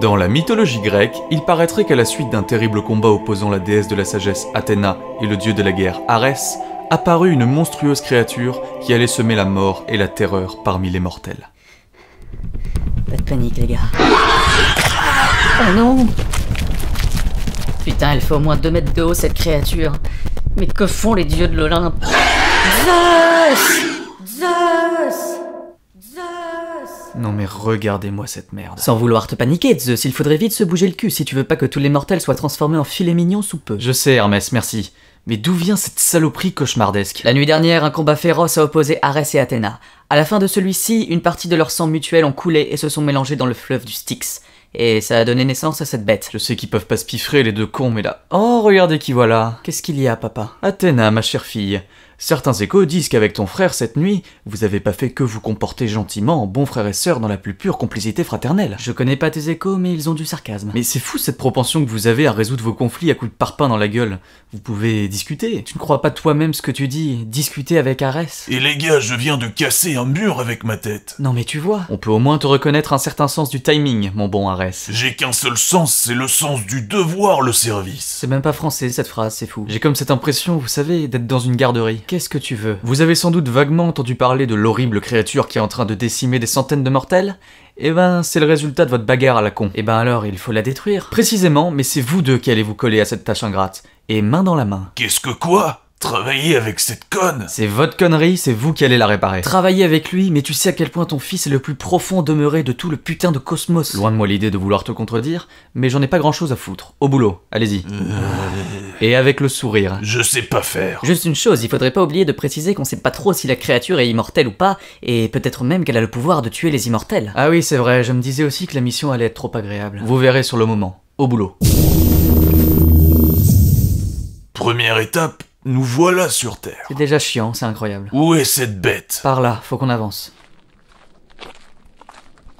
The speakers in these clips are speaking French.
Dans la mythologie grecque, il paraîtrait qu'à la suite d'un terrible combat opposant la déesse de la sagesse Athéna et le dieu de la guerre Arès, apparut une monstrueuse créature qui allait semer la mort et la terreur parmi les mortels. Pas de panique, les gars. Oh non! Putain, elle fait au moins 2 mètres de haut, cette créature. Mais que font les dieux de l'Olympe? Zeus! Zeus! Zeus! Non mais regardez-moi cette merde. Sans vouloir te paniquer, Zeus, il faudrait vite se bouger le cul si tu veux pas que tous les mortels soient transformés en filets mignons sous peu. Je sais Hermès, merci. Mais d'où vient cette saloperie cauchemardesque? La nuit dernière, un combat féroce a opposé Arès et Athéna. À la fin de celui-ci, une partie de leur sang mutuel ont coulé et se sont mélangés dans le fleuve du Styx. Et ça a donné naissance à cette bête. Je sais qu'ils peuvent pas se piffrer les deux cons, mais là... Oh, regardez qui voilà. Qu'est-ce qu'il y a, papa? Athéna, ma chère fille. Certains échos disent qu'avec ton frère cette nuit, vous avez pas fait que vous comporter gentiment en bons frères et sœurs dans la plus pure complicité fraternelle. Je connais pas tes échos, mais ils ont du sarcasme. Mais c'est fou cette propension que vous avez à résoudre vos conflits à coups de parpaing dans la gueule. Vous pouvez discuter. Tu ne crois pas toi-même ce que tu dis, discuter avec Arès? Et les gars, je viens de casser un mur avec ma tête. Non mais tu vois. On peut au moins te reconnaître un certain sens du timing, mon bon Arès. J'ai qu'un seul sens, c'est le sens du devoir, le service. C'est même pas français cette phrase, c'est fou. J'ai comme cette impression, vous savez, d'être dans une garderie. Qu'est-ce que tu veux? Vous avez sans doute vaguement entendu parler de l'horrible créature qui est en train de décimer des centaines de mortels? Eh ben, c'est le résultat de votre bagarre à la con. Eh ben alors, il faut la détruire. Précisément, mais c'est vous deux qui allez vous coller à cette tâche ingrate. Et main dans la main. Qu'est-ce que quoi? Travailler avec cette conne? C'est votre connerie, c'est vous qui allez la réparer. Travailler avec lui, mais tu sais à quel point ton fils est le plus profond demeuré de tout le putain de cosmos. Loin de moi l'idée de vouloir te contredire, mais j'en ai pas grand chose à foutre. Au boulot, allez-y. Et avec le sourire. Je sais pas faire. Juste une chose, il faudrait pas oublier de préciser qu'on sait pas trop si la créature est immortelle ou pas, et peut-être même qu'elle a le pouvoir de tuer les immortels. Ah oui, c'est vrai, je me disais aussi que la mission allait être trop agréable. Vous verrez sur le moment. Au boulot. Première étape, nous voilà sur Terre. C'est déjà chiant, c'est incroyable. Où est cette bête? Par là, faut qu'on avance.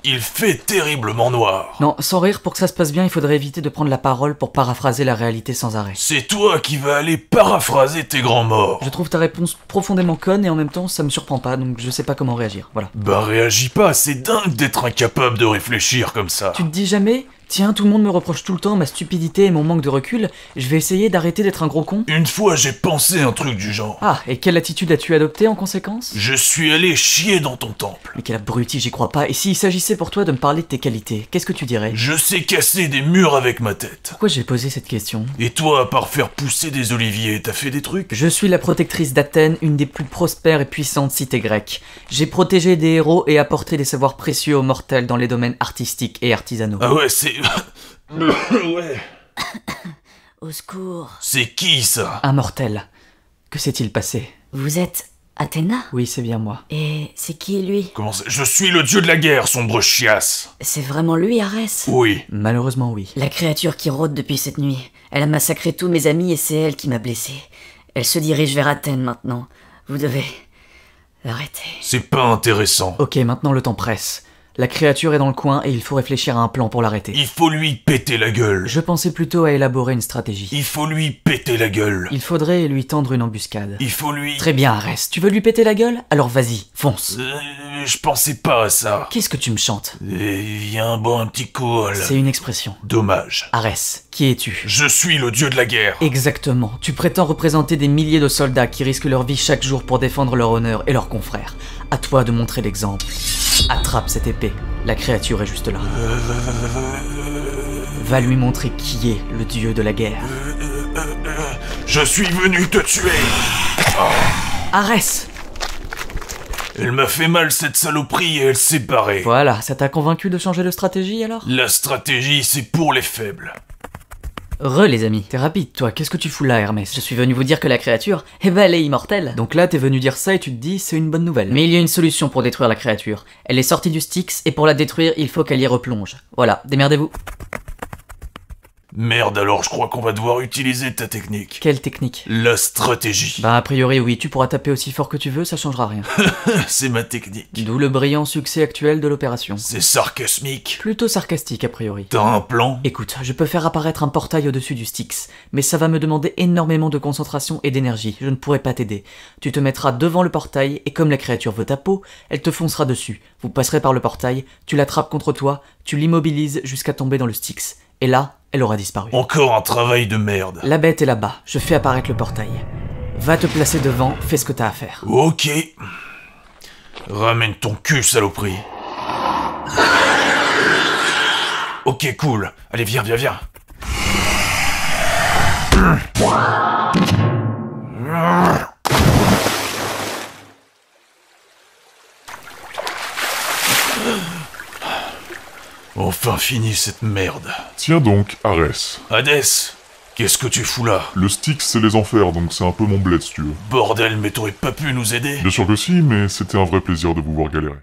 Il fait terriblement noir. Non, sans rire, pour que ça se passe bien, il faudrait éviter de prendre la parole pour paraphraser la réalité sans arrêt. C'est toi qui vas aller paraphraser tes grands morts. Je trouve ta réponse profondément conne et en même temps ça me surprend pas, donc je sais pas comment réagir, voilà. Bah réagis pas, c'est dingue d'être incapable de réfléchir comme ça. Tu te dis jamais? Tiens, tout le monde me reproche tout le temps ma stupidité et mon manque de recul, je vais essayer d'arrêter d'être un gros con? Une fois j'ai pensé un truc du genre. Ah, et quelle attitude as-tu adoptée en conséquence? Je suis allé chier dans ton temple. Mais quel abruti, j'y crois pas, et s'il s'agissait pour toi de me parler de tes qualités, qu'est-ce que tu dirais? Je sais casser des murs avec ma tête. Pourquoi j'ai posé cette question? Et toi, à part faire pousser des oliviers, t'as fait des trucs? Je suis la protectrice d'Athènes, une des plus prospères et puissantes cités grecques. J'ai protégé des héros et apporté des savoirs précieux aux mortels dans les domaines artistiques et artisanaux. Ah ouais, c'est... ouais. Au secours. C'est qui ça? Un mortel. Que s'est-il passé? Vous êtes Athéna? Oui, c'est bien moi. Et c'est qui lui? Comment ça? Je suis le dieu de la guerre, sombre chiasse. C'est vraiment lui, Arès? Oui. Malheureusement, oui. La créature qui rôde depuis cette nuit. Elle a massacré tous mes amis et c'est elle qui m'a blessé. Elle se dirige vers Athènes maintenant. Vous devez l'arrêter. C'est pas intéressant. Ok, maintenant le temps presse. La créature est dans le coin et il faut réfléchir à un plan pour l'arrêter. Il faut lui péter la gueule. Je pensais plutôt à élaborer une stratégie. Il faut lui péter la gueule. Il faudrait lui tendre une embuscade. Il faut lui... Très bien, Arès. Tu veux lui péter la gueule? Alors vas-y, fonce. Je pensais pas à ça. Qu'est-ce que tu me chantes? Viens boire un petit call. C'est une expression. Dommage. Arès, qui es-tu? Je suis le dieu de la guerre. Exactement. Tu prétends représenter des milliers de soldats qui risquent leur vie chaque jour pour défendre leur honneur et leurs confrères. À toi de montrer l'exemple. Attrape cette épée. La créature est juste là. Va lui montrer qui est le dieu de la guerre. Je suis venu te tuer. Arès! Elle m'a fait mal cette saloperie et elle s'est barrée. Voilà, ça t'a convaincu de changer de stratégie alors? La stratégie, c'est pour les faibles. Les amis, t'es rapide toi, qu'est-ce que tu fous là Hermès? Je suis venu vous dire que la créature, eh ben elle est immortelle. Donc là t'es venu dire ça et tu te dis c'est une bonne nouvelle. Mais il y a une solution pour détruire la créature. Elle est sortie du Styx et pour la détruire il faut qu'elle y replonge. Voilà, démerdez-vous. Merde, alors je crois qu'on va devoir utiliser ta technique. Quelle technique? La stratégie. Bah a priori oui, tu pourras taper aussi fort que tu veux, ça changera rien. C'est ma technique. D'où le brillant succès actuel de l'opération. C'est sarcasmique. Plutôt sarcastique a priori. T'as un plan? Écoute, je peux faire apparaître un portail au-dessus du Styx, mais ça va me demander énormément de concentration et d'énergie, je ne pourrai pas t'aider. Tu te mettras devant le portail, et comme la créature veut ta peau, elle te foncera dessus. Vous passerez par le portail, tu l'attrapes contre toi, tu l'immobilises jusqu'à tomber dans le Styx. Et là, elle aura disparu. Encore un travail de merde. La bête est là-bas, je fais apparaître le portail. Va te placer devant, fais ce que t'as à faire. Ok. Ramène ton cul, saloperie. Ok, cool. Allez, viens, viens, viens. Enfin fini cette merde. Tiens donc, Arès. Hadès, qu'est-ce que tu fous là? Le Styx, c'est les enfers, donc c'est un peu mon bled si tu veux. Bordel, mais t'aurais pas pu nous aider? Bien sûr que si, mais c'était un vrai plaisir de vous voir galérer.